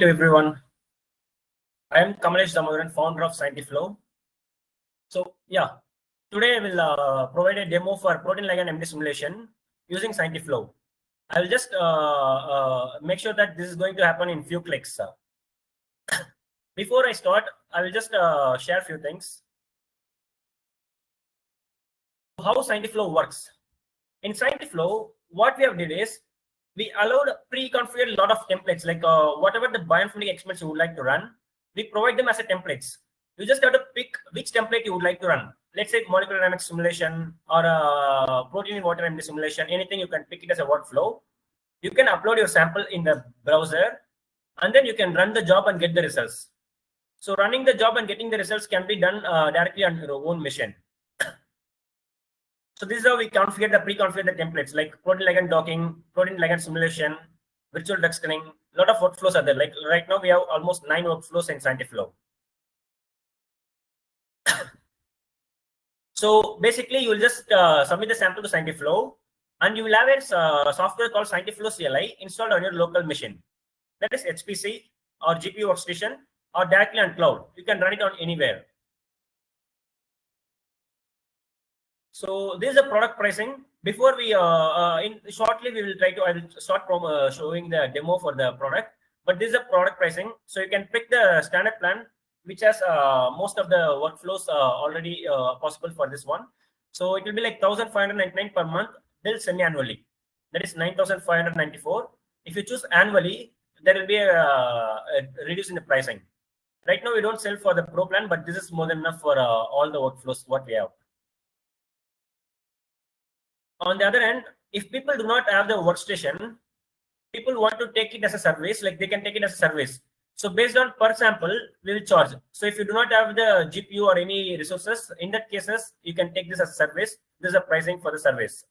To everyone. I am Kamalesh, founder of ScientiFlow. So yeah, today I will provide a demo for protein ligand MD simulation using ScientiFlow. I will just make sure that this is going to happen in few clicks. Before I start, I will just share a few things. How ScientiFlow works. In ScientiFlow, what we have did is we allowed pre-configured lot of templates, like whatever the bioinformatics experiments you would like to run, we provide them as a templates. You just have to pick which template you would like to run. Let's say molecular dynamics simulation or protein in water MD simulation, anything you can pick it as a workflow. You can upload your sample in the browser and then you can run the job and get the results. So running the job and getting the results can be done directly on your own machine. So this is how we configure the pre-configure the templates like protein ligand docking, protein ligand simulation, virtual drug screening. A lot of workflows are there. Like right now, we have almost 9 workflows in ScientiFlow. So basically, you will just submit the sample to ScientiFlow, and you will have a software called ScientiFlow CLI installed on your local machine. That is HPC or GPU workstation or directly on cloud. You can run it on anywhere. So this is a product pricing. Before we shortly we will try to I will start from showing the demo for the product. But this is a product pricing, so you can pick the standard plan, which has most of the workflows already possible for this one. So it will be like 1,599 per month, billed semi-annually. That is 9,594. If you choose annually, there will be a reduce in the pricing. Right now we don't sell for the pro plan, but this is more than enough for all the workflows what we have. On the other hand, if people do not have the workstation, people want to take it as a service, like they can take it as a service. So based on per sample, we will charge. So if you do not have the GPU or any resources, in that cases, you can take this as a service. This is a pricing for the service.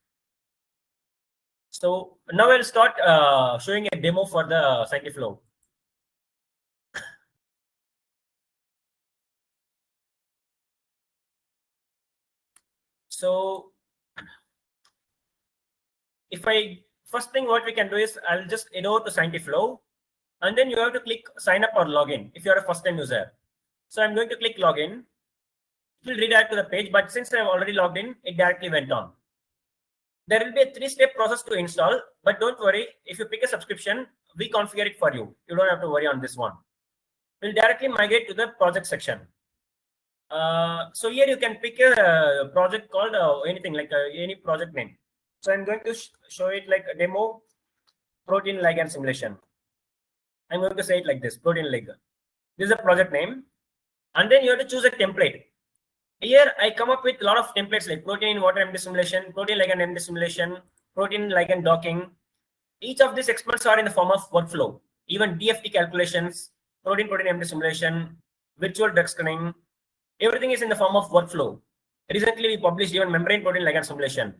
So now I'll start showing a demo for the ScientiFlow. So first thing what we can do is I'll just head over to ScientiFlow, and then you have to click sign up or login if you're a first time user. So I'm going to click login. It will redirect to the page, but since I've already logged in, it directly went on. There will be a 3-step process to install, but don't worry, if you pick a subscription, we configure it for you. You don't have to worry on this one. We'll directly migrate to the project section. So here you can pick a project called anything like any project name. So I'm going to show it like a demo protein ligand simulation. I'm going to say it like this, protein ligand. This is a project name. And then you have to choose a template. Here I come up with a lot of templates like protein in water MD simulation, protein ligand MD simulation, protein ligand docking. Each of these experiments are in the form of workflow. Even DFT calculations, protein MD simulation, virtual drug screening, everything is in the form of workflow. Recently we published even membrane protein ligand simulation.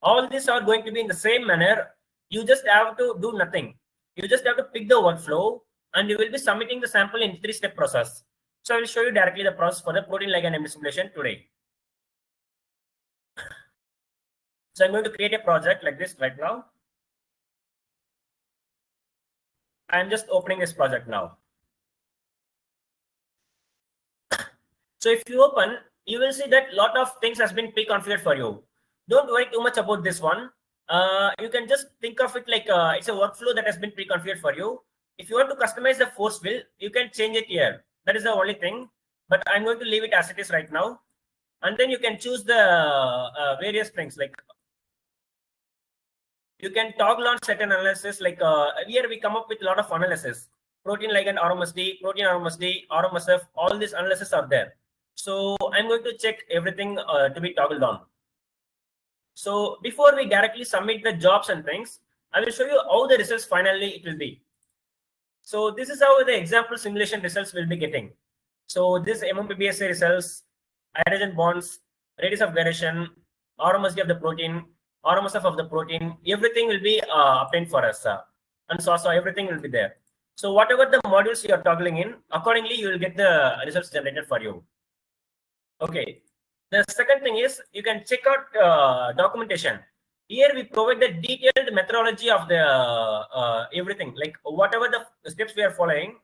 All these are going to be in the same manner. You just have to do nothing. You just have to pick the workflow and you will be submitting the sample in 3-step process. So I will show you directly the process for the protein ligand MD simulation today. So I'm going to create a project like this right now. I'm just opening this project now. So if you open, you will see that a lot of things has been pre-configured for you. Don't worry too much about this one. You can just think of it like it's a workflow that has been pre-configured for you. If you want to customize the forcefield, you can change it here. That is the only thing. But I'm going to leave it as it is right now. And then you can choose the various things like you can toggle on certain analysis. Like here we come up with a lot of analysis. Protein ligand RMSD, protein RMSD, RMSF, all these analysis are there. So I'm going to check everything to be toggled on. So before we directly submit the jobs and things, I will show you how the results finally it will be. So this is how the example simulation results will be getting. So this MMPBSA results, hydrogen bonds, radius of gyration, RMSD of the protein, RMSF of the protein, everything will be obtained for us. And so everything will be there. So whatever the modules you are toggling in, accordingly you will get the results generated for you. Okay. The second thing is you can check out documentation. Here we provide the detailed methodology of the everything, like whatever the steps we are following,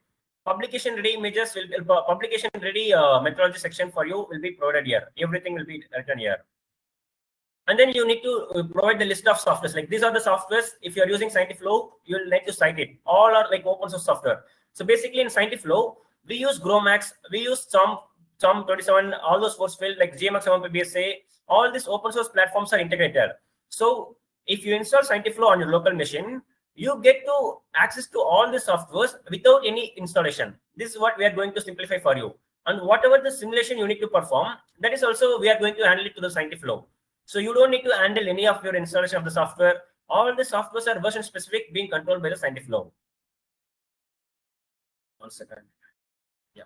publication ready images publication ready methodology section for you will be provided here. Everything will be written here. And then you need to provide the list of softwares. Like these are the softwares. If you are using ScientiFlow, you'll need to cite it. All are like open source software. So basically in ScientiFlow, we use GrowMax, we use some 27, all those forcefield like GMX, BSA, all these open source platforms are integrated. So if you install ScientiFlow on your local machine, you get to access to all the softwares without any installation. This is what we are going to simplify for you. And whatever the simulation you need to perform, that is also we are going to handle it to the ScientiFlow. So you don't need to handle any of your installation of the software. All the softwares are version specific, being controlled by the ScientiFlow. 1 second. Yeah.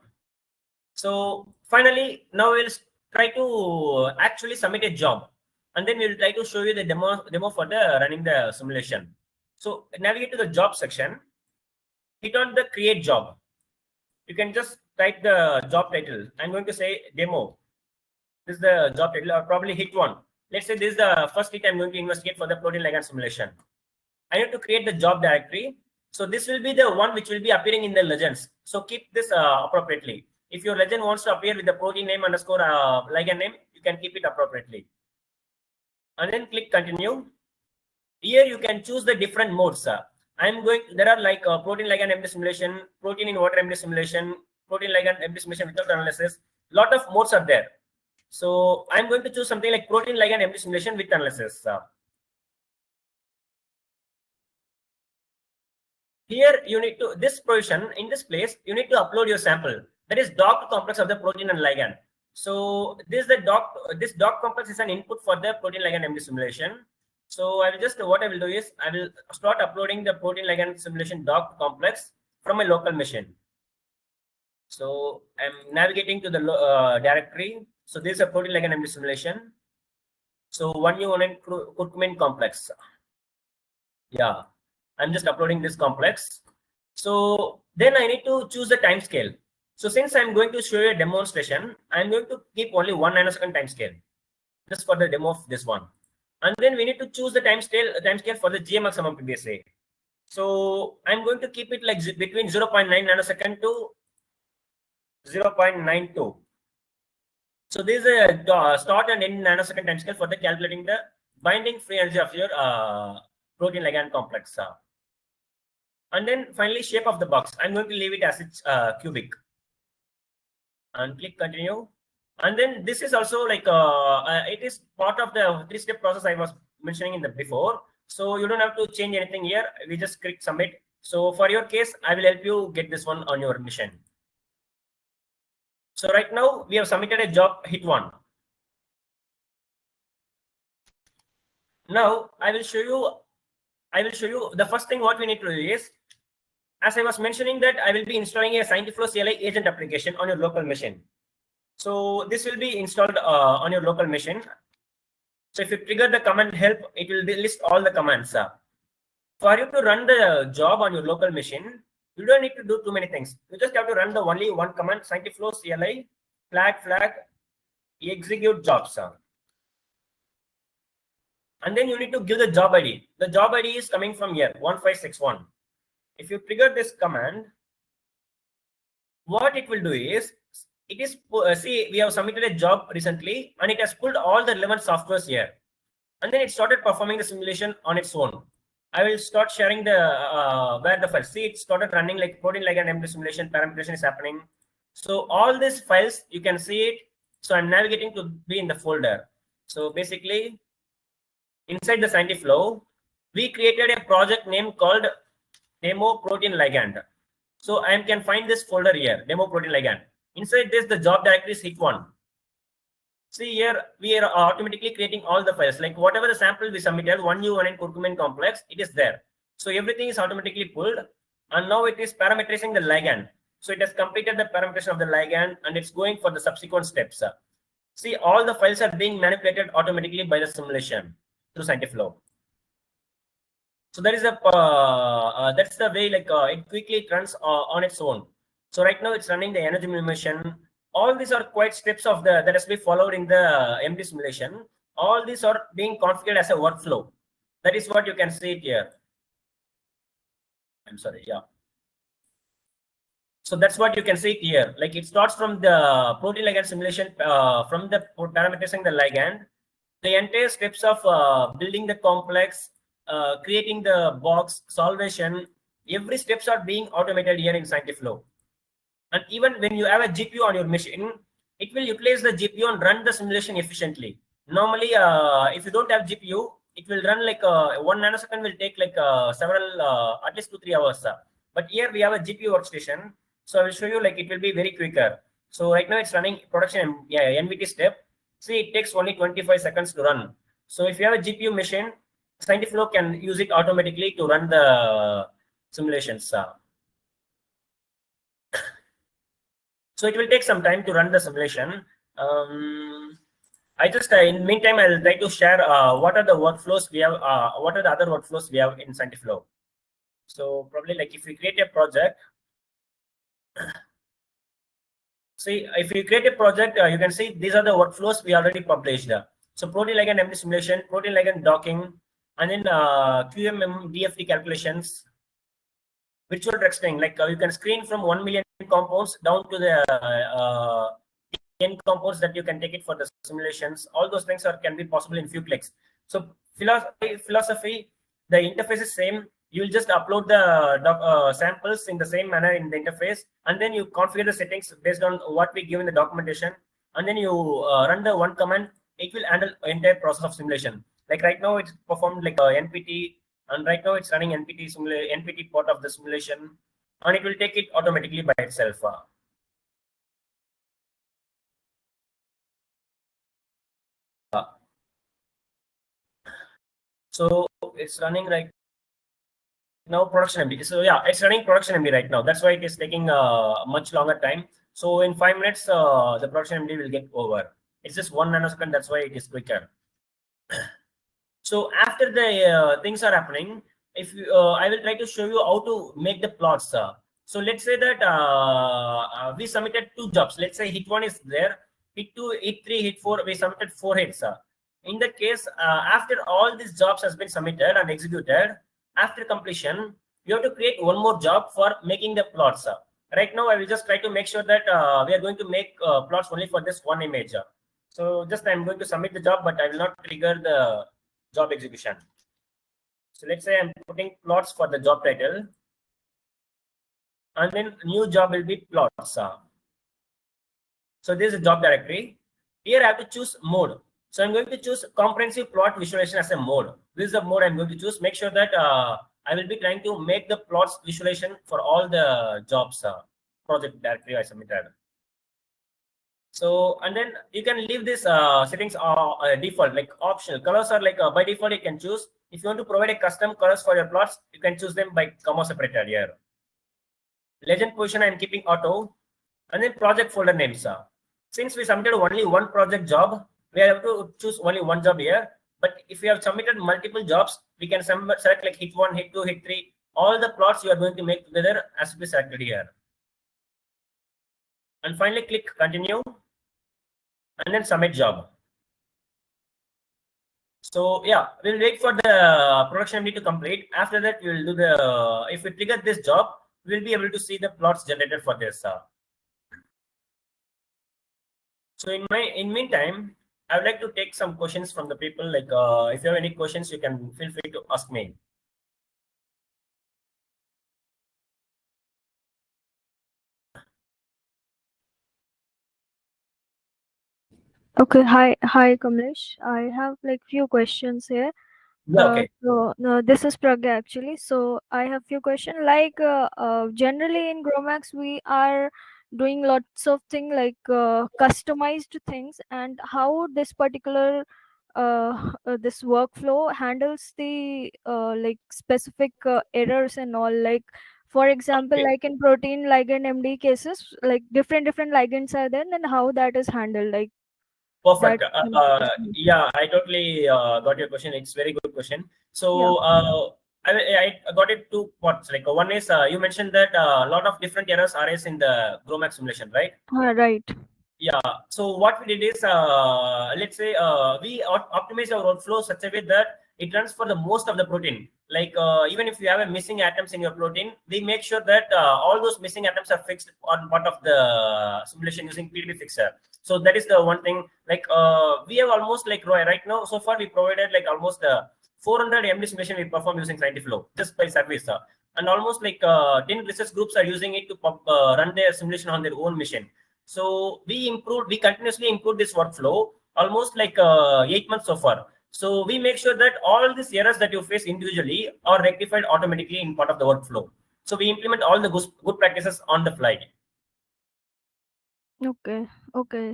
So finally, now we'll try to actually submit a job, and then we'll try to show you the demo for the running the simulation. So navigate to the job section, hit on the create job. You can just type the job title. I'm going to say demo. This is the job title, or probably hit one. Let's say this is the first hit I'm going to investigate for the protein ligand simulation. I need to create the job directory. So this will be the one which will be appearing in the legends. So keep this appropriately. If your legend wants to appear with the protein name underscore ligand name, you can keep it appropriately. And then click continue. Here you can choose the different modes. There are like protein ligand MD simulation, protein in water MD simulation, protein ligand MD simulation without analysis. Lot of modes are there. So I'm going to choose something like protein ligand MD simulation with analysis. Here you need to, this position, in this place, you need to upload your sample. That is docked complex of the protein and ligand. So this docked complex is an input for the protein ligand MD simulation. So I will just, what I will do is, I will start uploading the protein ligand simulation docked complex from my local machine. So I'm navigating to the directory. So this is a protein ligand MD simulation. So 1U1N curcumin complex. Yeah, I'm just uploading this complex. So then I need to choose the time scale. So since I'm going to show you a demonstration, I'm going to keep only 1 nanosecond time scale just for the demo of this one. And then we need to choose the time scale for the GMX PBSA. So I'm going to keep it like between 0.9 nanosecond to 0.92. So this is a start and end nanosecond time scale for the calculating the binding free energy of your protein ligand complex. And then finally, shape of the box. I'm going to leave it as it's cubic. And click continue. And then this is also like it is part of the 3-step process I was mentioning in the before. So you don't have to change anything here. We just click submit. So for your case, I will help you get this one on your mission. So right now we have submitted a job, hit 1. Now I will show you the first thing what we need to do is, as I was mentioning that I will be installing a ScientiFlow CLI agent application on your local machine. So this will be installed on your local machine. So if you trigger the command help, it will list all the commands. For you to run the job on your local machine, you don't need to do too many things. You just have to run the only one command, ScientiFlow CLI flag execute jobs. And then you need to give the job ID. The job ID is coming from here, 1561. If you trigger this command, what it will do is, it is, see, we have submitted a job recently and it has pulled all the relevant softwares here. And then it started performing the simulation on its own. I will start sharing the where the files. See, it started running like protein ligand MD simulation, parametrization is happening. So all these files, you can see it. So I'm navigating to be in the folder. So basically, inside the ScientiFlow, we created a project name called Demo Protein Ligand. So I can find this folder here, Demo Protein Ligand. Inside this, the job directory is hit 1. See here, we are automatically creating all the files. Like whatever the sample we submitted, 1U1N curcumin complex, it is there. So everything is automatically pulled. And now it is parameterizing the ligand. So it has completed the parameterization of the ligand and it's going for the subsequent steps. See, all the files are being manipulated automatically by the simulation through ScientiFlow. So that is that's the way like it quickly runs on its own. So right now it's running the energy minimization. All these are quite steps of that has to be followed in the MD simulation. All these are being configured as a workflow. That is what you can see it here. I'm sorry, yeah. So that's what you can see here. Like it starts from the protein ligand simulation, from the parameterizing the ligand, the entire steps of building the complex, creating the box, solvation, every steps are being automated here in ScientiFlow. And even when you have a GPU on your machine, it will utilize the GPU and run the simulation efficiently. Normally, if you don't have GPU, it will run like 1 nanosecond will take like several, at least 2-3 hours. But here we have a GPU workstation, so I will show you like it will be very quicker. So right now it's running production NVT step. See, it takes only 25 seconds to run. So if you have a GPU machine, ScientiFlow can use it automatically to run the simulations. So it will take some time to run the simulation. I just, in meantime, I'll try to share what are the workflows we have, what are the other workflows we have in ScientiFlow. So probably like if we create a project, see, if you create a project, you can see these are the workflows we already published. So protein ligand MD simulation, protein ligand docking, and then QMM DFT calculations, virtual drug screening, like you can screen from 1 million compounds down to the 10 compounds that you can take it for the simulations. All those things can be possible in few clicks. So philosophy, the interface is same. You will just upload the samples in the same manner in the interface, and then you configure the settings based on what we give in the documentation, and then you run the one command. It will handle the entire process of simulation. Like right now, it's performed like NPT, and right now it's running NPT part of the simulation, and it will take it automatically by itself. So it's running right now production MD. So yeah, it's running production MD right now. That's why it is taking much longer time. So in 5 minutes, the production MD will get over. It's just 1 nanosecond. That's why it is quicker. So after the things are happening, if you, I will try to show you how to make the plots. So let's say that we submitted 2 jobs. Let's say hit 1 is there, hit 2, hit 3, hit 4. We submitted 4 hits. In that case, after all these jobs has been submitted and executed, after completion, you have to create one more job for making the plots. Right now, I will just try to make sure that we are going to make plots only for this one image. So just I'm going to submit the job, but I will not trigger the job execution. So let's say I'm putting plots for the job title, and then new job will be plots. So this is a job directory. Here I have to choose mode. So I'm going to choose comprehensive plot visualization as a mode. This is the mode I'm going to choose. Make sure that I will be trying to make the plots visualization for all the jobs project directory I submitted. So, and then you can leave this settings default, like optional. Colors are like by default you can choose. If you want to provide a custom colors for your plots, you can choose them by comma separated here. Legend position I'm keeping auto, and then project folder names. Since we submitted only one project job, we have to choose only one job here. But if we have submitted multiple jobs, we can select like hit 1, hit 2, hit 3. All the plots you are going to make together has to be selected here. And finally click continue, and then submit job. So yeah, we'll wait for the production MD to complete. After that, we will do the, if we trigger this job, we'll be able to see the plots generated for this. So in meantime, I would like to take some questions from the people. Like if you have any questions, you can feel free to ask me. Okay, hi Kamalesh. I have like few questions here. Yeah, okay. So no, this is Pragya actually. So I have few questions. Like generally in Gromax we are doing lots of things like customized things, and how this particular this workflow handles the like specific errors and all. Like for example, Okay. like in protein ligand MD cases, like different ligands are there, and how that is handled. Like that. Perfect. Yeah, I totally got your question. It's very good question. Yeah. So I got it 2 parts. Like one is you mentioned that a lot of different errors arise in the GROMAX simulation, right? Right. Yeah. So what we did is, let's say we optimize our workflow such a way that it runs for the most of the protein. Like even if you have a missing atoms in your protein, they make sure that all those missing atoms are fixed on part of the simulation using PDB fixer. So that is the one thing. Like we have almost like right now so far we provided like almost 400 MD simulation we perform using ScientiFlow just by service. And almost like 10 research groups are using it to run their simulation on their own machine. So we continuously improve this workflow almost like 8 months so far. So we make sure that all these errors that you face individually are rectified automatically in part of the workflow. So we implement all the good practices on the fly. Okay.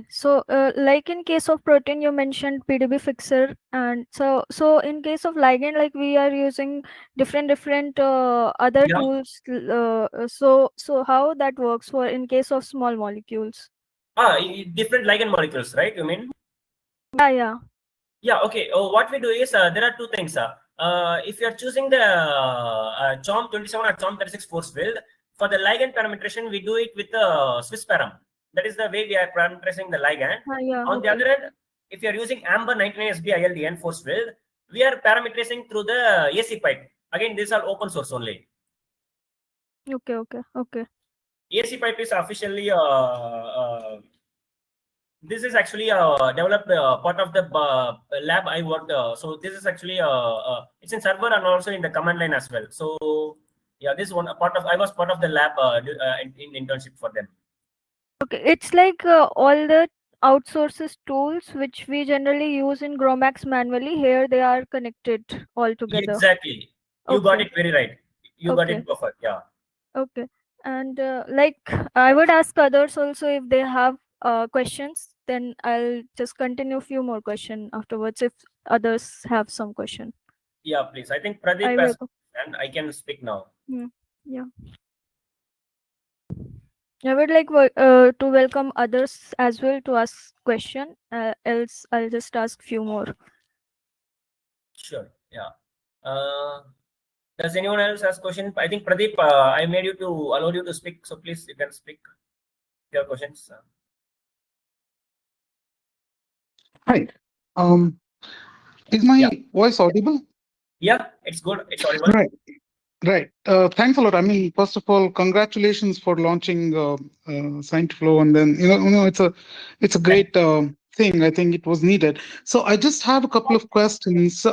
So, like in case of protein, you mentioned PDB fixer, and so in case of ligand, like we are using different other Yeah. tools. So how that works for in case of small molecules? Different ligand molecules, right? You mean? Yeah. Yeah, okay. What we do is there are two things. If you are choosing the CHOM 27 or CHOM 36 force field, for the ligand parametrization, we do it with the Swiss param. That is the way we are parameterizing the ligand. Yeah. On the other hand, if you are using AMBER 99SB ILDN force field, we are parameterizing through the AC pipe. Again, these are open source only. Okay. AC pipe is officially this is actually developed part of the lab I worked. So this is actually it's in server and also in the command line as well. So yeah, this one I was part of the lab in internship for them. Okay, it's like all the outsources tools which we generally use in Gromax manually. Here they are connected all together. Exactly, you got Okay. it very right. You got Okay. it perfect. Yeah. Okay. And like I would ask others also if they have questions, then I'll just continue few more question afterwards if others have some question. Yeah, please. I think Pradeep I will has go. and I can speak now. Yeah. I would like to welcome others as well to ask question. Else I'll just ask few more. Sure. Yeah. Does anyone else ask question? I think Pradeep, I made you to allow you to speak, so please you can speak your questions. Hi. Um, is Yeah. my voice audible? Yeah, it's good. It's audible. Right. Right. Thanks a lot. I mean, first of all, congratulations for launching ScientiFlow, and then it's a great thing. I think it was needed. So I just have a couple of questions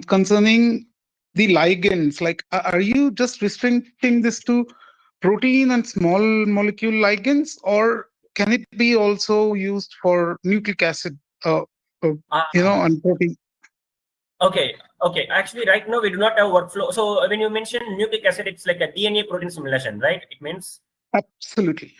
concerning the ligands. Like, are you just restricting this to protein and small molecule ligands, or can it be also used for nucleic acid? And protein. Okay. Actually, right now we do not have workflow. So when you mention nucleic acid, it's like a DNA protein simulation, right? It means. Absolutely.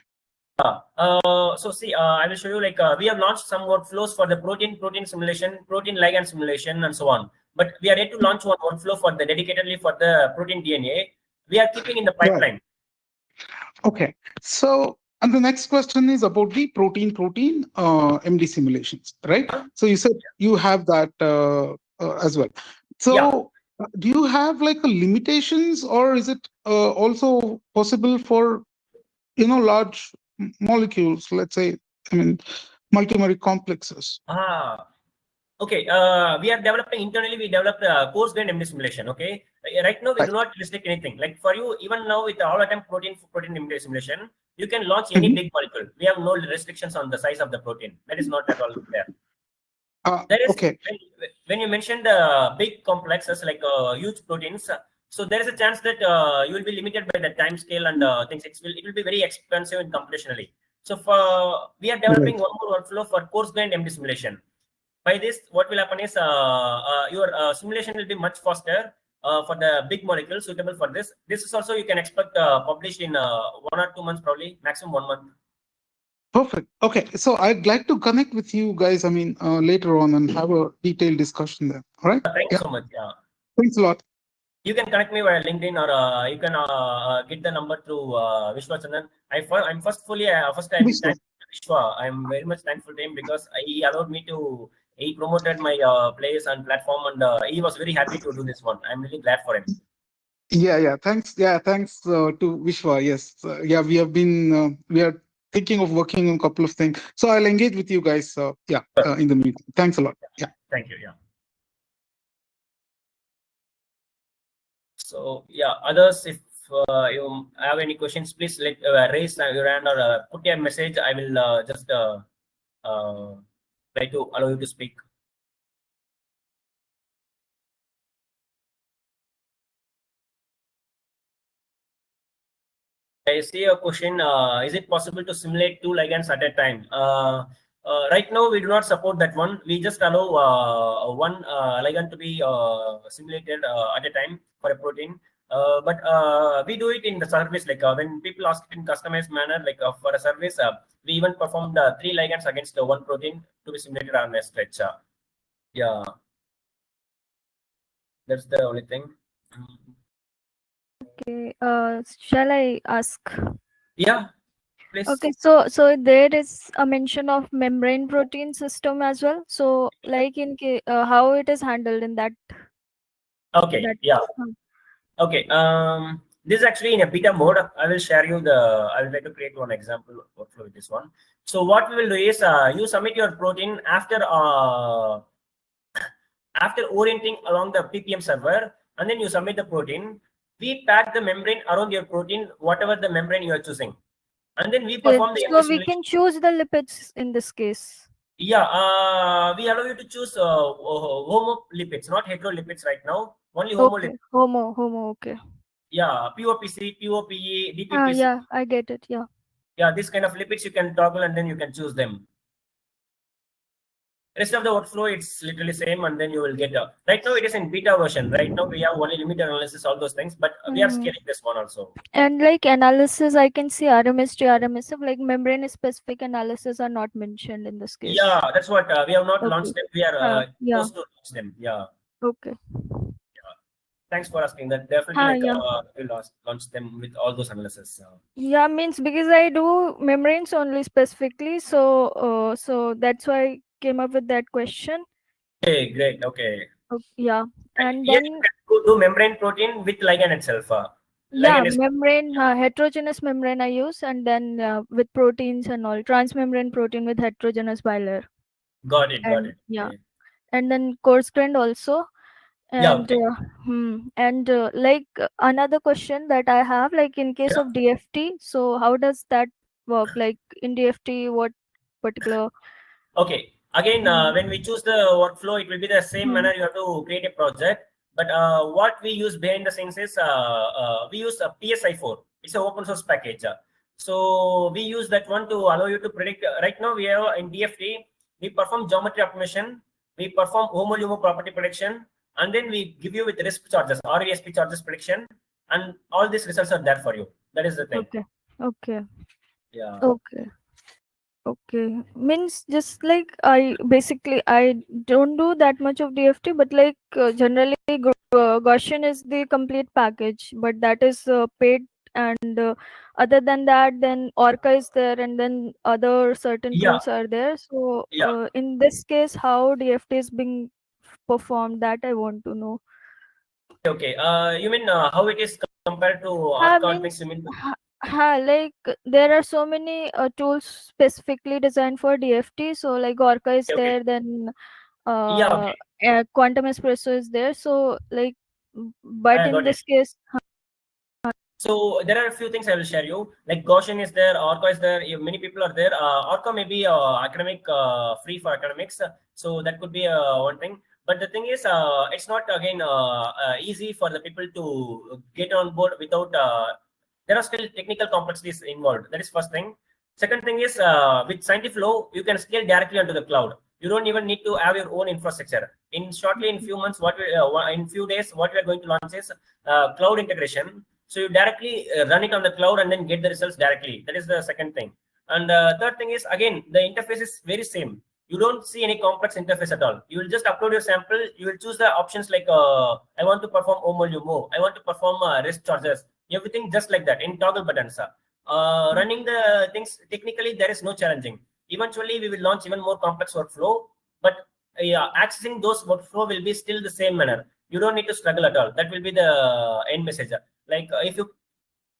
So see, I will show you. Like we have launched some workflows for the protein simulation, protein ligand simulation, and so on. But we are yet to launch one workflow for the dedicatedly for the protein DNA. We are keeping in the pipeline. Right. Okay. So, and the next question is about the protein MD simulations, right? So you said you have that as well. So do you have like a limitations, or is it also possible for large molecules? Let's say, I mean, multimeric complexes. Okay. We are developing internally. We developed coarse grained MD simulation. Okay. Right now we do not restrict anything. Like for you, even now with all atom protein MD simulation, you can launch any big molecule. We have no restrictions on the size of the protein. That is not at all there. There is Okay. when you mentioned big complexes like huge proteins, so there is a chance that you will be limited by the time scale and things. It will be very expensive and computationally. So we are developing one more workflow for coarse grained MD simulation. By this, what will happen is your simulation will be much faster for the big molecule suitable for this. This is also you can expect published in 1 or 2 months, probably maximum 1 month. Perfect. Okay. So I'd like to connect with you guys, I mean, later on and have a detailed discussion there. All right. Thank you so much. Yeah. Thanks a lot. You can connect me via LinkedIn or you can get the number through Vishwa Chandan. I'm first time Vishwa. I'm very much thankful to him because he allowed me to. He promoted my place and platform, and he was very happy to do this one. I'm really glad for him. Yeah. Thanks. Yeah, thanks to Vishwa. Yes. We are thinking of working on a couple of things. So I'll engage with you guys. In the meeting. Thanks a lot. Yeah. Thank you. Yeah. So yeah, others, if you have any questions, please raise your hand or put a message. I will just try to allow you to speak. I see a question. Is it possible to simulate two ligands at a time? Right now, we do not support that one. We just allow one ligand to be simulated at a time for a protein. But we do it in the service, like when people ask it in customized manner, like for a service, we even performed 3 ligands against one protein to be simulated on a stretch. Yeah, that's the only thing. Okay. Shall I ask? Yeah, please. Okay, so there is a mention of membrane protein system as well. So like how it is handled in that Okay, that yeah. uh, Okay, this is actually in a beta mode. I will share you I will try to create one example workflow with this one. So what we will do is you submit your protein after orienting along the ppm server, and then you submit the protein. We pack the membrane around your protein, whatever the membrane you are choosing, and then we Okay, perform the empty so we simulation. can choose the lipids in this case. Yeah, we allow you to choose homolipids, not heterolipids right now. Only Okay, homolipids. homo. Okay. Yeah, POPC, POPE, Ah, DPPC. yeah, I get it. Yeah. Yeah, this kind of lipids you can toggle and then you can choose them. Rest of the workflow, it's literally same, and then you will get right now it is in beta version. Right now we have only limit analysis, all those things, but we are scaling this one also. And like analysis, I can see RMST, RMSF, like membrane specific analysis are not mentioned in this case. Yeah, that's what we have not Okay. launched them. We are Yeah. supposed to launch them. Yeah. Okay. Yeah. Thanks for asking that. Definitely, Yeah. we'll launch them with all those analysis. Yeah, means because I do membranes only specifically, so that's why I came up with that question. Okay, great. Okay. Yeah, and Here then you can do membrane protein with ligand itself. yeah, Ligand is membrane, heterogeneous membrane I use, and then with proteins and all, transmembrane protein with heterogeneous bilayer, got it. Got and it. yeah, Okay. and then coarse grained also, Yeah. and Okay. like another question that I have, like in case Yeah. of DFT, so how does that work? Like in DFT, what particular? Okay. Again, when we choose the workflow, it will be the same Hmm. manner. You have to create a project. But what we use behind the scenes is we use a PSI4. It's an open source package. So we use that one to allow you to predict. Right now, we have in DFT, we perform geometry optimization, we perform homo-lumo property prediction, and then we give you with RISP charges, RESP charges prediction, and all these results are there for you. That is the thing. Okay. Okay. Yeah. Okay. Okay. Means just like I don't do that much of DFT, but like generally Gaussian is the complete package, but that is paid, and other than that, then Orca is there, and then other certain Yeah. tools are there. So Yeah. in this case, how DFT is being performed, that I want to know. Okay. You mean how it is compared to Archon things? Means You mean? like there are so many tools specifically designed for DFT. So like Orca is Okay. there, then Yeah. Okay. Quantum Espresso is there. So like, but I in got it. this case, So there are a few things I will share you. Like Gaussian is there, Orca is there. Many people are there. Orca may be academic, free for academics. So that could be one thing. But the thing is, it's not again easy for the people to get on board without. There are still technical complexities involved. That is first thing. Second thing is with ScientiFlow, you can scale directly onto the cloud. You don't even need to have your own infrastructure. In few months, in few days, what we are going to launch is cloud integration. So you directly run it on the cloud and then get the results directly. That is the second thing. And third thing is, again, the interface is very same. You don't see any complex interface at all. You will just upload your sample. You will choose the options like I want to perform OMO, I want to perform REST charges, everything just like that in toggle buttons. Running the things technically, there is no challenging. Eventually, we will launch even more complex workflow, but yeah, accessing those workflow will be still the same manner. You don't need to struggle at all. That will be the end message. Like if you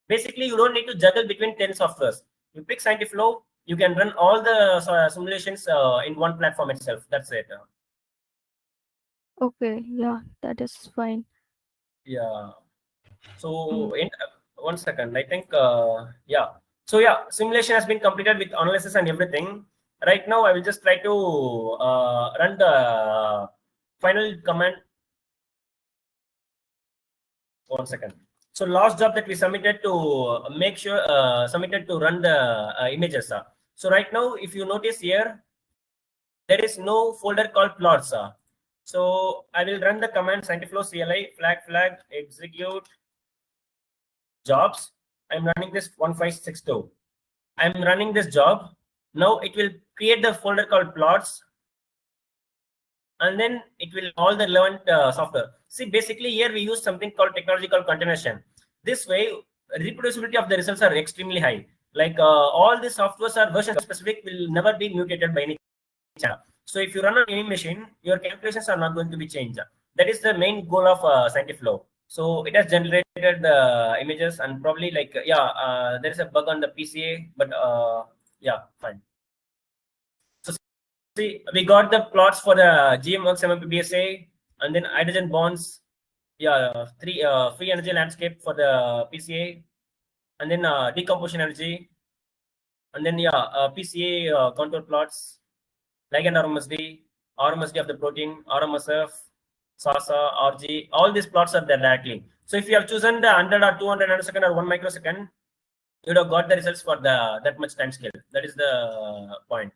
basically you don't need to juggle between 10 softwares. You pick ScientiFlow, you can run all the simulations in one platform itself. That's it. okay, yeah, that is fine. Yeah. So in 1 second, I think yeah. So yeah, simulation has been completed with analysis and everything. Right now, I will just try to run the final command. 1 second. So last job that we submitted to make sure submitted to run the images. So right now, if you notice here, there is no folder called plots. So I will run the command ScientiFlow CLI flag execute jobs. I'm running this 1562. I'm running this job. Now it will create the folder called plots, and then it will all the relevant software. See, basically here we use something called technology called continuation. This way, reproducibility of the results are extremely high. Like all the softwares are version specific, will never be mutated by any channel. So if you run on any machine, your calculations are not going to be changed. That is the main goal of ScientiFlow. So it has generated the images, and probably like there is a bug on the PCA, but yeah, fine. So see, we got the plots for the GM works MMPBSA, and then hydrogen bonds. Yeah, free energy landscape for the PCA, and then decomposition energy, and then PCA contour plots, ligand RMSD of the protein, RMSF, SASA, RG, all these plots are there directly. So if you have chosen the 100 or 200 nanosecond or 1 microsecond, you would have got the results for the that much time scale. That is the point.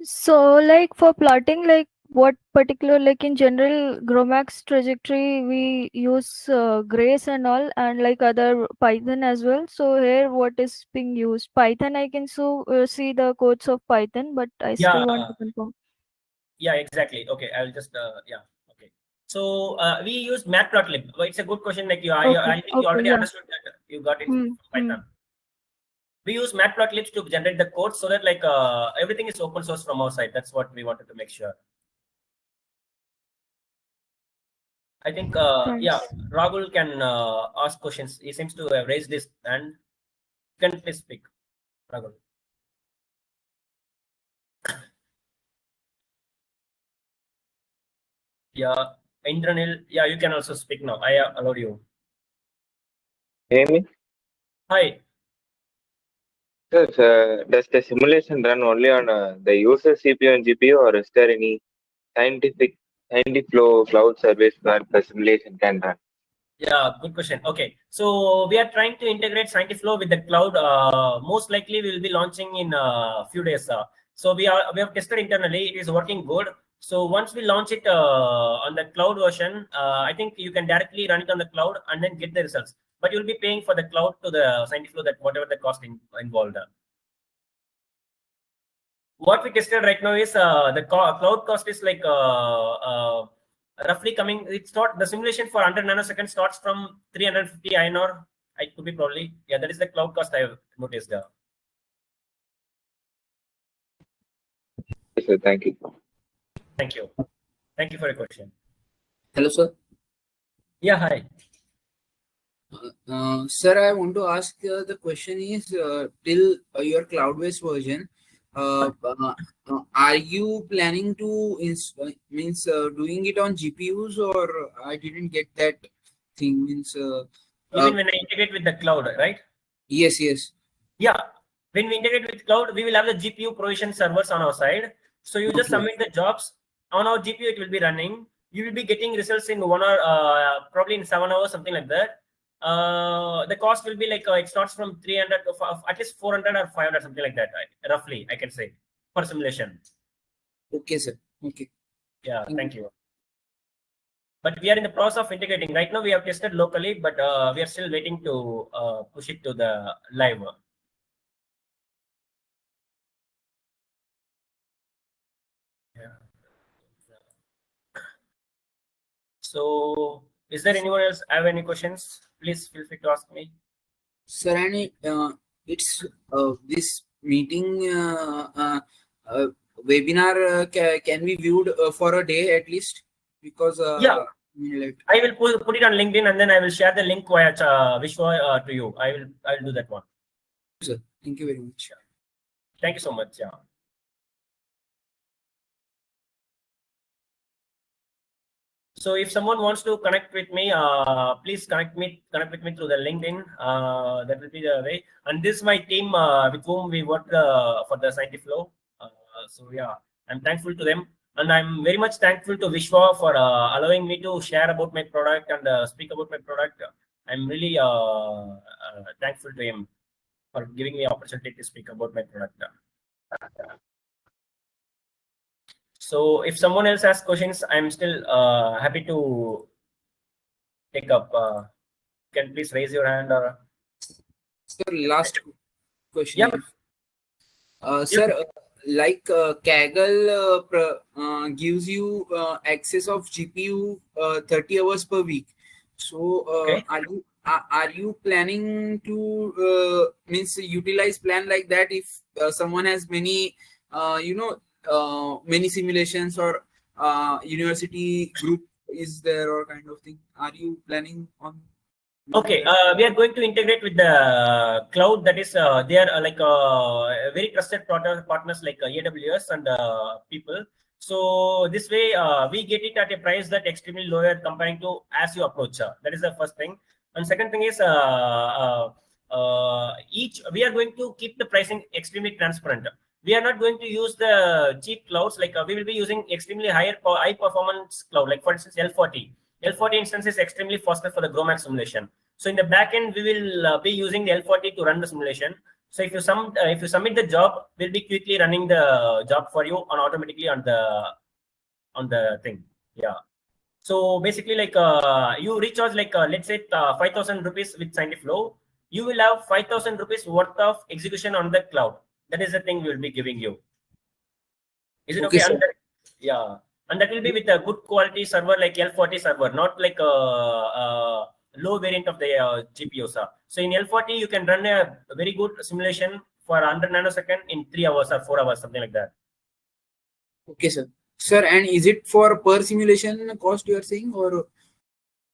So, like for plotting, like what particular, like in general, Gromax trajectory, we use Grace and all, and like other Python as well. So here, what is being used? Python, I can see the codes of Python, but I still want to confirm. Yeah, exactly. Okay, I'll just yeah. Okay. So we use matplotlib. It's a good question. Like I think you already understood that. You got it from Python. We use matplotlib to generate the code so that like everything is open source from our side. That's what we wanted to make sure. I think yeah, Rahul can ask questions. He seems to have raised this hand. You can please speak, Rahul. Yeah, Indranil. Yeah, you can also speak now. I allowed you. Hear me? Hi. Yes, does the simulation run only on the user CPU and GPU, or is there any ScientiFlow cloud service where the simulation can run? Yeah, good question. Okay, so we are trying to integrate ScientiFlow with the cloud. Most likely, we will be launching in a few days. So we have tested internally; it is working good. So once we launch it on the cloud version, I think you can directly run it on the cloud and then get the results. But you'll be paying for the cloud to the ScientiFlow, that whatever the cost involved. What we tested right now is the cloud cost is like roughly coming. It's not the simulation for 100 nanoseconds starts from 350 INR. I could be probably, yeah, that is the cloud cost I have noticed. Yes, sir, thank you. Thank you. Thank you for your question. Hello, sir. Yeah, hi. Sir, I want to ask the question is till your cloud-based version, are you planning to doing it on GPUs, or I didn't get that thing? Means Even when I integrate with the cloud, right? Yes, yes. Yeah, when we integrate with cloud, we will have the GPU provision servers on our side. So you just submit the jobs on our GPU. It will be running. You will be getting results in 1 hour, probably in 7 hours, something like that. The cost will be like it starts from 300 to at least 400 or 500, something like that, right? Roughly, I can say, per simulation. Okay, sir. Okay. Yeah, thank you. But we are in the process of integrating. Right now, we have tested locally, but we are still waiting to push it to the live. Yeah. So, is there anyone else have any questions? Please feel free to ask me. Sir, and it's this meeting webinar can be viewed for a day at least, because yeah, I will put it on LinkedIn, and then I will share the link via Vishwa to you. I will do that one. Sir, thank you very much. Thank you so much. Yeah. So if someone wants to connect with me, please connect with me through the LinkedIn. That will be the way. And this is my team with whom we work for the ScientiFlow. So yeah, I'm thankful to them, and I'm very much thankful to Vishwa for allowing me to share about my product and speak about my product. I'm really thankful to him for giving me opportunity to speak about my product. So if someone else has questions, I'm still happy to take up. Can please raise your hand or? Sir, last question. Yeah. Sir, like Kaggle gives you access of GPU 30 hours per week. So Okay. are you planning to means utilize plan like that if someone has many many simulations or university group is there or kind of thing? Are you planning on? Okay, we are going to integrate with the cloud. That is, they are like very trusted partners like AWS and people. So this way, we get it at a price that extremely lower comparing to as you approach. That is the first thing. And second thing is, we are going to keep the pricing extremely transparent. We are not going to use the cheap clouds. Like we will be using extremely high performance cloud. Like for instance, L40. L40 instance is extremely faster for the GROMACS simulation. So in the backend, we will be using the L40 to run the simulation. So if you submit the job, we'll be quickly running the job for you on automatically on the thing. Yeah. So basically, like you recharge like let's say 5,000 rupees with ScientiFlow, you will have 5,000 rupees worth of execution on the cloud. That is the thing we will be giving you. Is it okay? Yeah. And that will be with a good quality server like L40 server, not like a low variant of the GPU. So in L40, you can run a very good simulation for 100 nanosecond in 3 hours or 4 hours, something like that. Okay, sir. Sir, and is it for per simulation cost you are saying or?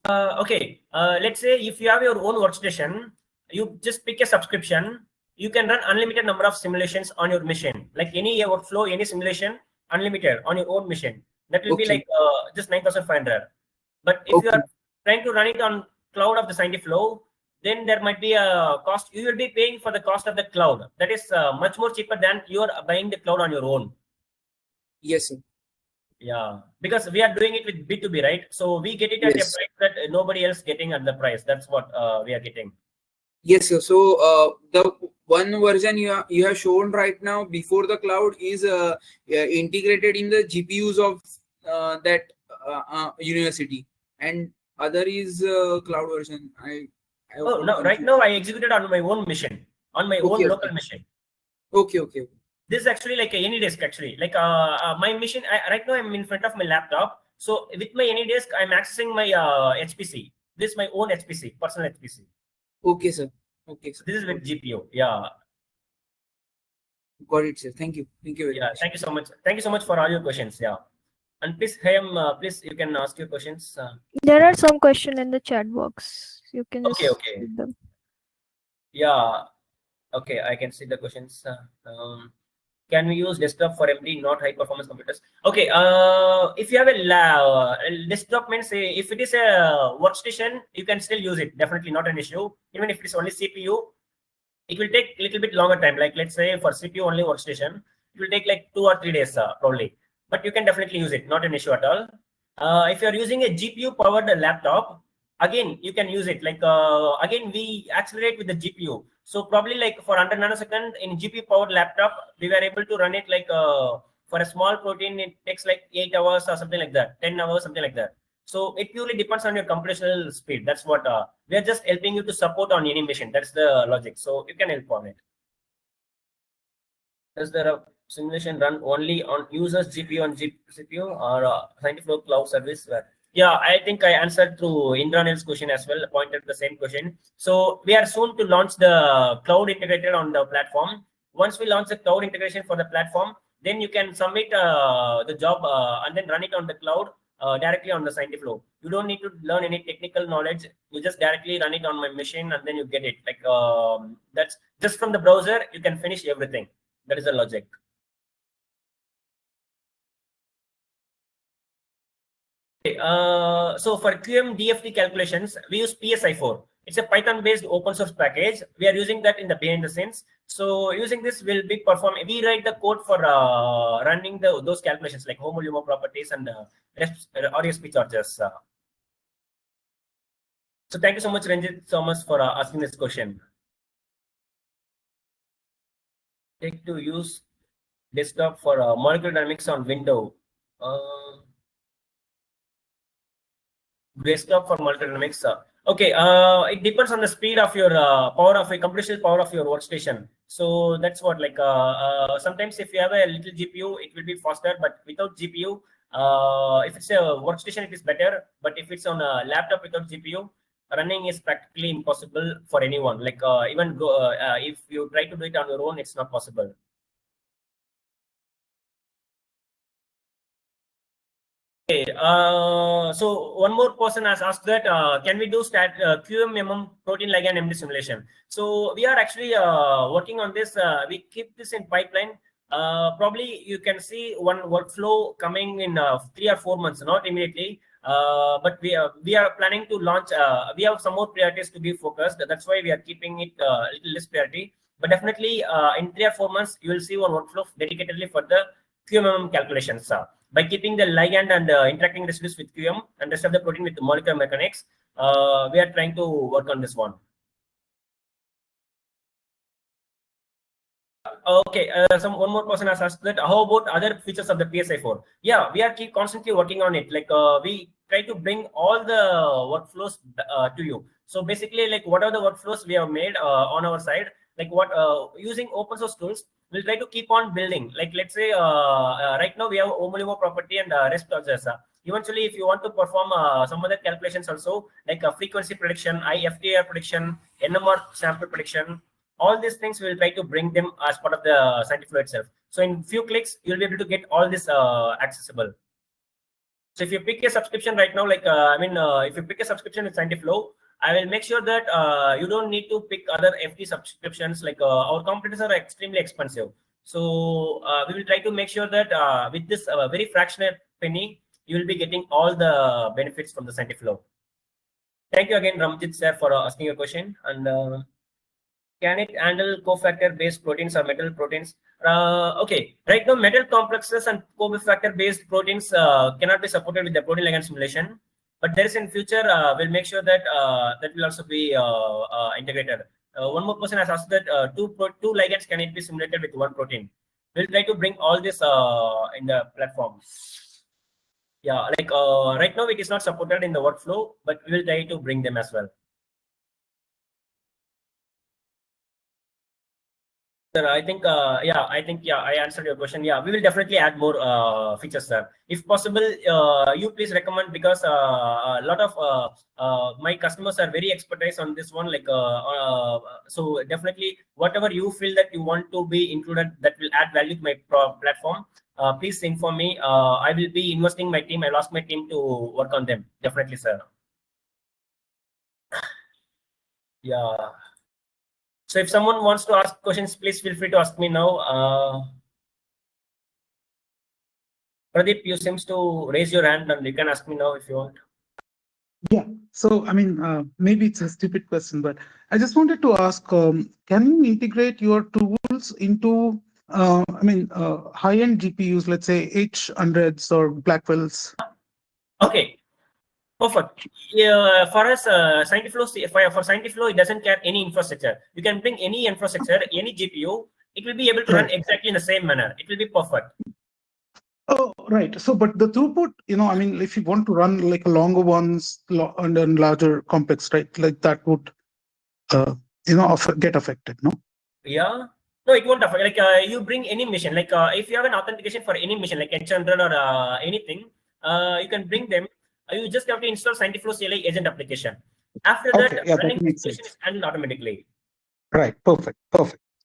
Okay. Let's say if you have your own workstation, you just pick a subscription. You can run unlimited number of simulations on your machine, like any workflow, any simulation, unlimited on your own machine. That will be like just 9,500. But if you are trying to run it on cloud of the ScientiFlow, then there might be a cost. You will be paying for the cost of the cloud. That is much more cheaper than you are buying the cloud on your own. Yes, sir. Yeah, because we are doing it with B2B, right? So we get it at a price that nobody else getting at the price. That's what we are getting. Yes, sir. So the one version you have shown right now before the cloud is integrated in the GPUs of that university, and other is cloud version. No, right now I executed on my own machine, on my own local machine. Okay. This is actually like any desk actually. Like my machine right now I'm in front of my laptop. So with my AnyDesk, I'm accessing my HPC. This is my own HPC, personal HPC. Okay, sir. Okay. So this is with GPU. Yeah. Got it, sir. Thank you. Thank you very much. Thank you so much. Thank you so much for all your questions. Yeah. And please, please you can ask your questions. There are some questions in the chat box. You can just read them. Yeah. Okay, I can see the questions. Can we use desktop for MD, not high performance computers? Okay, if you have a desktop means if it is a workstation, you can still use it. Definitely not an issue. Even if it is only CPU, it will take a little bit longer time. Like let's say for CPU only workstation, it will take like 2 or 3 days probably. But you can definitely use it. Not an issue at all. If you are using a GPU powered laptop, again you can use it. Like again we accelerate with the GPU. So probably like for 100 nanosecond in GPU powered laptop, we were able to run it like for a small protein, it takes like 8 hours or something like that, 10 hours, something like that. So it purely depends on your computational speed. That's what we are just helping you to support on any machine. That's the logic. So you can help on it. Does the simulation run only on users GPU and CPU or ScientiFlow cloud service? Yeah, I think I answered through Indranil's question as well, pointed the same question. So we are soon to launch the cloud integrated on the platform. Once we launch the cloud integration for the platform, then you can submit the job and then run it on the cloud directly on the ScientiFlow. You don't need to learn any technical knowledge. You just directly run it on my machine and then you get it. Like that's just from the browser, you can finish everything. That is the logic. Okay, so for QM DFT calculations, we use PSI4. It's a Python-based open source package. We are using that in the behind the scenes. So using this, will be performing. We write the code for running those calculations like homo-lumo properties and RSP charges. So thank you so much, Ranjit, so much for asking this question. Take to use desktop for molecular dynamics on window. Desktop for molecular dynamics. Okay, it depends on the speed of your power of a computational power of your workstation. So that's what, like sometimes if you have a little GPU, it will be faster, but without GPU, if it's a workstation, it is better. But if it's on a laptop without GPU, running is practically impossible for anyone. Like even if you try to do it on your own, it's not possible. Okay, so one more person has asked that can we do QMMM protein ligand MD simulation? So we are actually working on this. We keep this in pipeline. Probably you can see one workflow coming in 3 or 4 months, not immediately. But we are planning to launch. We have some more priorities to be focused. That's why we are keeping it a little less priority. But definitely in 3 or 4 months, you will see one workflow dedicatedly for the QMMM calculations. By keeping the ligand and interacting residues with QM and rest of the protein with the molecular mechanics, we are trying to work on this one. Okay, one more person has asked that how about other features of the PSI4? Yeah, we are constantly working on it. Like we try to bring all the workflows to you. So basically, like what are the workflows we have made on our side? Like what using open source tools, we'll try to keep on building. Like let's say right now we have homo-lumo property and rest charges. Eventually, if you want to perform some other calculations also, like frequency prediction, IFTR prediction, NMR sample prediction, all these things we'll try to bring them as part of the ScientiFlow itself. So in few clicks, you'll be able to get all this accessible. So if you pick a subscription right now, like if you pick a subscription with ScientiFlow, I will make sure that you don't need to pick other FT subscriptions. Like our competitors are extremely expensive. So we will try to make sure that with this very fractional penny, you will be getting all the benefits from the ScientiFlow. Thank you again, Ramjit sir, for asking a question. And can it handle cofactor based proteins or metal proteins? Okay, right now metal complexes and cofactor based proteins cannot be supported with the protein ligand simulation. But there is in future, we'll make sure that that will also be integrated. One more person has asked that two ligands can it be simulated with one protein? We'll try to bring all this in the platform. Yeah, like right now it is not supported in the workflow, but we will try to bring them as well. Sir, I think I answered your question. Yeah, we will definitely add more features, sir. If possible, you please recommend, because a lot of my customers are very expertise on this one. Like so definitely whatever you feel that you want to be included that will add value to my platform, please inform me. I will be investing my team. I'll ask my team to work on them. Definitely, sir. Yeah. So if someone wants to ask questions, please feel free to ask me now. Pradeep, you seems to raise your hand, and you can ask me now if you want. Yeah. So, I mean, maybe it's a stupid question, but I just wanted to ask, can you integrate your tools into, high-end GPUs, let's say H100s or Blackwells? Okay. Perfect. Yeah, for us, ScientiFlow, for ScientiFlow, it doesn't care any infrastructure. You can bring any infrastructure, any GPU, it will be able to run exactly in the same manner. It will be perfect. Oh, right. So, but the throughput, if you want to run like a longer ones and then larger complex, right, like that would, get affected, no? Yeah. No, it won't affect. Like you bring any machine, like if you have an authentication for any machine, like H100 or anything, you can bring them. You just have to install ScientiFlow CLI agent application. After that, running application is handled automatically. Right. Perfect.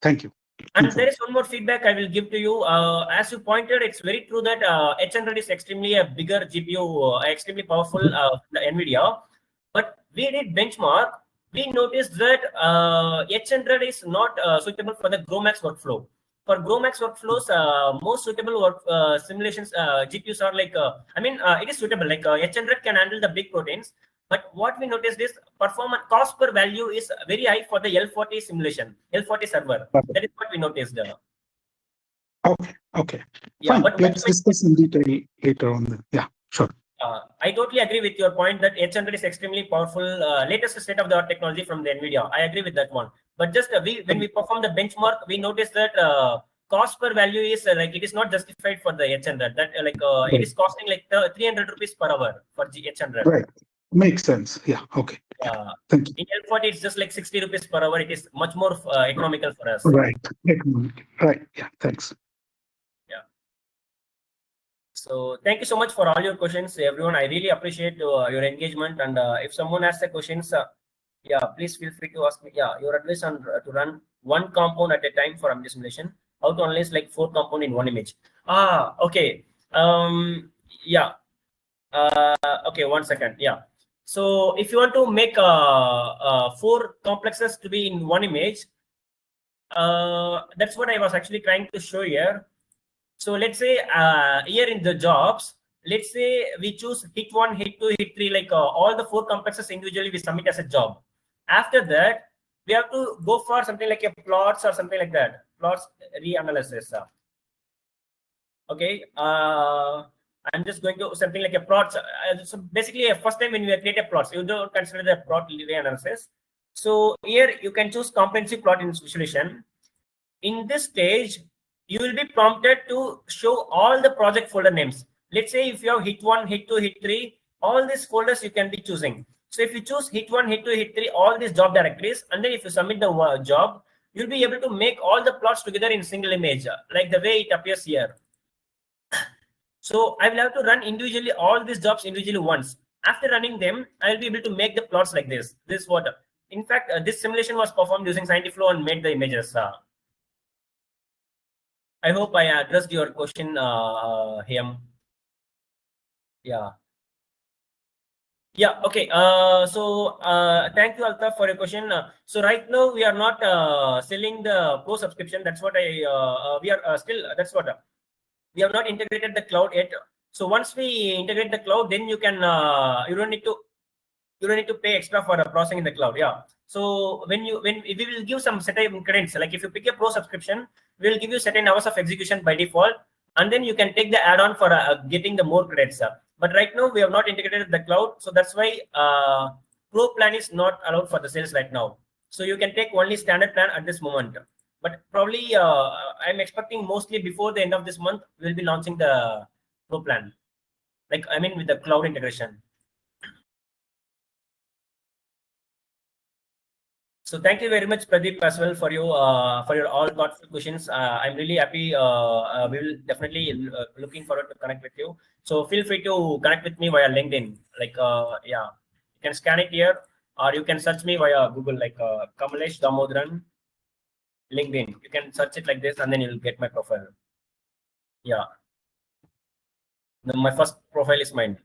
Thank you. And Thanks a there lot. is one more feedback I will give to you. As you pointed, it's very true that H100 is extremely a bigger GPU, extremely powerful, the NVIDIA. But we did benchmark. We noticed that H100 is not suitable for the GROMAX workflow. For GROMAX workflows, most suitable work simulations GPUs are like, it is suitable. Like H100 can handle the big proteins. But what we noticed is performance cost per value is very high for the L40 simulation, L40 server. That is what we noticed. Okay. Yeah, Fine. but Let's discuss in detail later on. Yeah, sure. I totally agree with your point that H100 is extremely powerful, latest state of the art technology from the NVIDIA. I agree with that one. But just when we perform the benchmark, we noticed that cost per value is like it is not justified for the H100. That it is costing like 300 rupees per hour for H100. Right. Makes sense. Yeah. Okay. Thank you. In L40, it's just like 60 rupees per hour. It is much more economical for us. Right. Right. Yeah. Thanks. Yeah. So thank you so much for all your questions, everyone. I really appreciate your engagement. And if someone has the questions, yeah, please feel free to ask me. Yeah, your advice on to run one compound at a time for MD simulation. How to analyze like 4 compound in one image. Okay. Yeah. Okay, 1 second. Yeah. So if you want to make 4 complexes to be in one image, that's what I was actually trying to show here. So let's say here in the jobs, let's say we choose hit 1, hit 2, hit 3, like all the 4 complexes individually we submit as a job. After that, we have to go for something like a plots or something like that. Plots reanalysis. Okay. I'm just going to something like a plots. So basically, first time when you create a plots, you don't consider the plot reanalysis. So here you can choose comprehensive plot in visualization. In this stage, you will be prompted to show all the project folder names. Let's say if you have hit 1, hit 2, hit 3, all these folders you can be choosing. So if you choose hit 1, hit 2, hit 3, all these job directories, and then if you submit the job, you'll be able to make all the plots together in single image, like the way it appears here. So I will have to run individually all these jobs individually once. After running them, I will be able to make the plots like this. This is what. In fact, this simulation was performed using ScientiFlow and made the images. I hope I addressed your question, Him. Yeah. Yeah. Okay. So thank you, Altaf, for your question. So right now we are not selling the pro subscription. That's what we are still. That's what we have not integrated the cloud yet. So once we integrate the cloud, then you can you don't need to pay extra for processing in the cloud. Yeah. So when we will give some certain credits, like if you pick a pro subscription, we will give you certain hours of execution by default, and then you can take the add-on for getting the more credits. But right now we have not integrated the cloud, so that's why pro plan is not allowed for the sales right now. So you can take only standard plan at this moment. But probably I'm expecting mostly before the end of this month we'll be launching the pro plan, like I mean with the cloud integration. So thank you very much, Pradeep, as well for your all thoughtful questions. I'm really happy. We will definitely looking forward to connect with you. So feel free to connect with me via LinkedIn. Like yeah, you can scan it here, or you can search me via Google, like Kamalesh Damodran LinkedIn. You can search it like this, and then you'll get my profile. Yeah, my first profile is mine.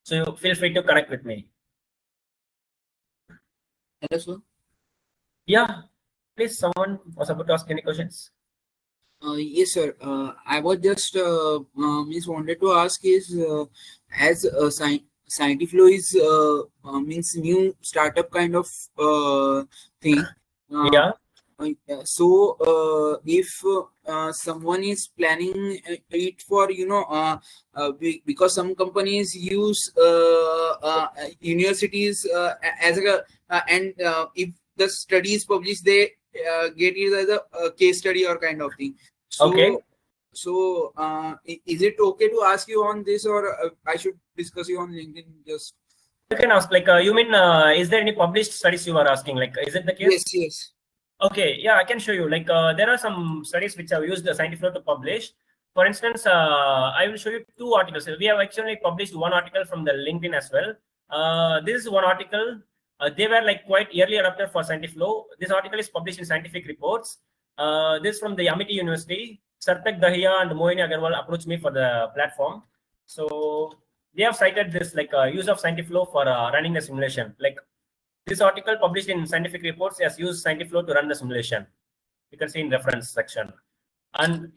So feel free to connect with me. Hello, sir. Yeah, please. Someone was about to ask any questions. Yes, sir. I was just wanted to ask is as ScientiFlow is means new startup kind of thing. Yeah. So if someone is planning it for because some companies use universities as a and if the study is published, they get it as a case study or kind of thing. So, okay. So is it okay to ask you on this, or I should discuss you on LinkedIn? Just you can ask, like you mean is there any published studies you are asking? Like, is it the case? Yes, yes. Okay, yeah, I can show you. Like there are some studies which have used the ScientiFlow to publish. For instance, I will show you 2 articles. We have actually published 1 article from the LinkedIn as well. This is 1 article. They were like quite early adopter for ScientiFlow. This article is published in Scientific Reports. This is from the Amity University. Sarthak Dahiya and Mohini Agarwal approached me for the platform. So they have cited this like use of ScientiFlow for running the simulation. Like this article published in Scientific Reports has used ScientiFlow to run the simulation. You can see in reference section. And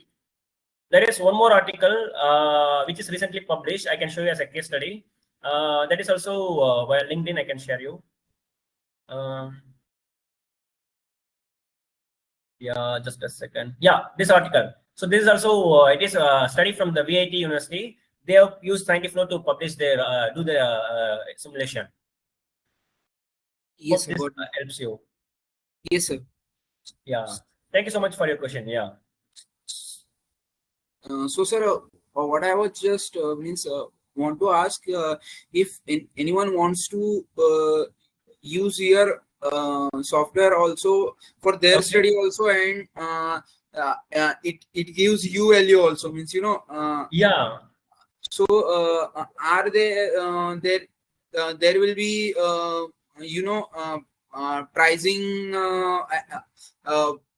there is one more article which is recently published. I can show you as a case study. That is also via LinkedIn. I can share you. Yeah, just a second. Yeah, this article. So this is also it is a study from the VIT University. They have used ScientiFlow to publish their do the simulation. Yes, Hope sir. this helps you. Yes, sir. Yeah. Thank you so much for your question. Yeah. So, sir, what I was just want to ask if anyone wants to use your software also for their Okay. study also, and it gives you value also, means Yeah. So are they there will be pricing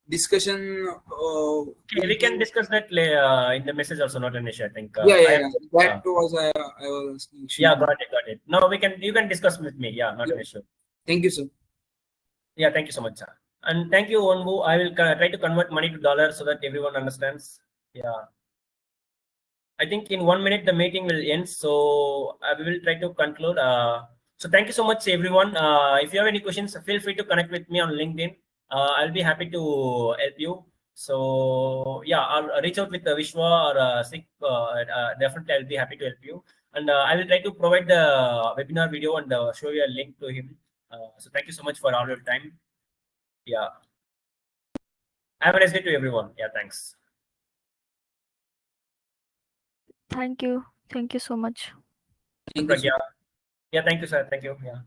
discussion. Okay, we can discuss that in the message also. Not an issue. I think. Yeah. That was I was asking. Yeah, got it. No, you can discuss with me. Yeah, not an issue. Thank you, sir. Yeah, thank you so much, sir. And thank you, Onbu. I will try to convert money to dollars so that everyone understands. Yeah. I think in 1 minute the meeting will end, so we will try to conclude. So thank you so much, everyone. If you have any questions, feel free to connect with me on LinkedIn. I'll be happy to help you. So yeah, I'll reach out with Vishwa or Sik. Definitely, I'll be happy to help you. And I will try to provide the webinar video and show you a link to him. So thank you so much for all your time. Yeah. Have a nice day to everyone. Yeah, thanks. Thank you so much. Thank you, sir. Yeah, thank you, sir. Thank you. Yeah.